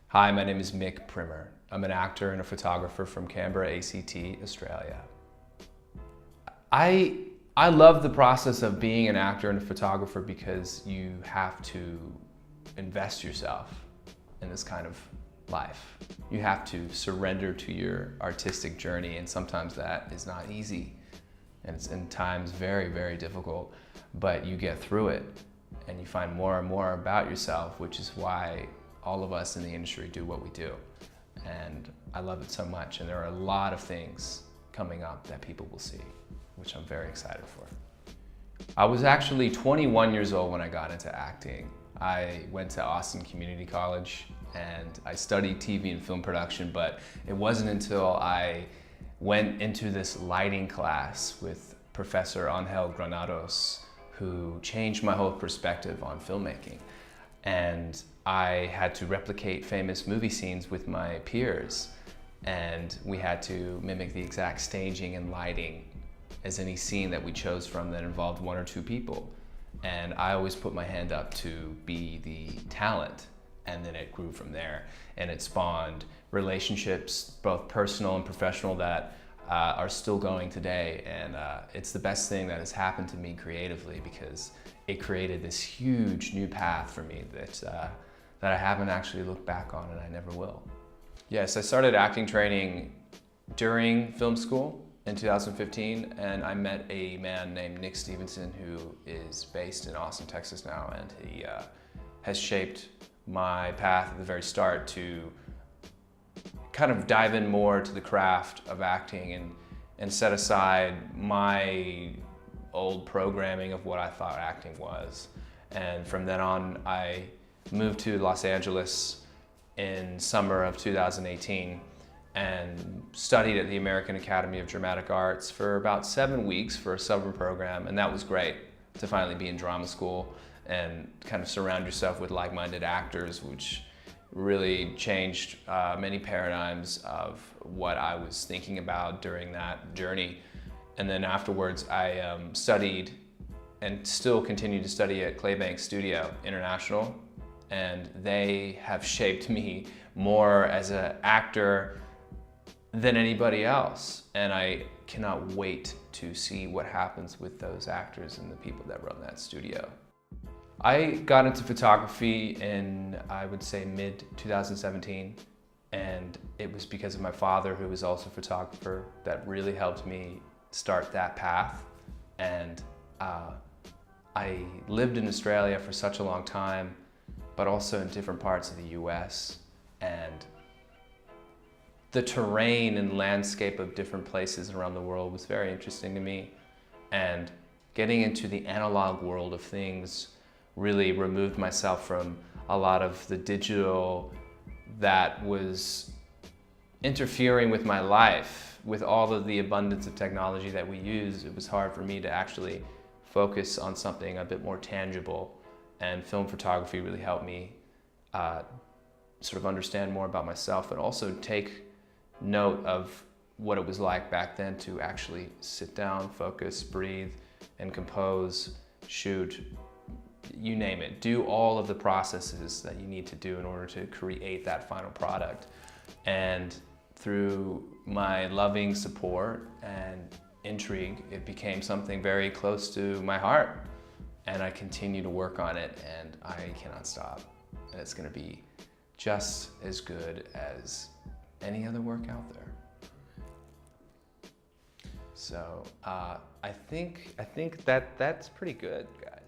Hi, my name is Mick Primmer. I'm an actor and a photographer from Canberra, ACT, Australia. I love the process of being an actor and a photographer because you have to invest yourself in this kind of life. You have to surrender to your artistic journey, and sometimes that is not easy. And it's in times very, very difficult, but you get through it and you find more and more about yourself, which is why all of us in the industry do what we do. And I love it so much, and there are a lot of things coming up that people will see, which I'm very excited for. I was actually 21 years old when I got into acting. I went to Austin Community College and I studied TV and film production, but it wasn't until I went into this lighting class with Professor Angel Granados, who changed my whole perspective on filmmaking. And I had to replicate famous movie scenes with my peers, and we had to mimic the exact staging and lighting as any scene that we chose from that involved one or two people. And I always put my hand up to be the talent, and then it grew from there. And it spawned relationships, both personal and professional, that are still going today. And it's the best thing that has happened to me creatively, because it created this huge new path for me that I haven't actually looked back on, and I never will. Yes, I started acting training during film school in 2015, and I met a man named Nick Stevenson who is based in Austin, Texas now, and he has shaped my path at the very start to kind of dive in more to the craft of acting and set aside my old programming of what I thought acting was. And from then on, I moved to Los Angeles in summer of 2018 and studied at the American Academy of Dramatic Arts for about 7 weeks for a summer program, and that was great to finally be in drama school and kind of surround yourself with like-minded actors, which really changed many paradigms of what I was thinking about during that journey. And then afterwards, I studied and still continue to study at Claybank Studio International, and they have shaped me more as an actor than anybody else. And I cannot wait to see what happens with those actors and the people that run that studio. I got into photography in, I would say, mid-2017, and it was because of my father, who was also a photographer, that really helped me start that path. And I lived in Australia for such a long time, but also in different parts of the US, and the terrain and landscape of different places around the world was very interesting to me. And getting into the analog world of things really removed myself from a lot of the digital that was interfering with my life. With all of the abundance of technology that we use, it was hard for me to actually focus on something a bit more tangible, and film photography really helped me sort of understand more about myself, and also take note of what it was like back then to actually sit down, focus, breathe, and compose, shoot, you name it. Do all of the processes that you need to do in order to create that final product. And through my loving support and intrigue, it became something very close to my heart. And I continue to work on it, and I cannot stop. And it's gonna be just as good as any other work out there. So I think that's pretty good, guys.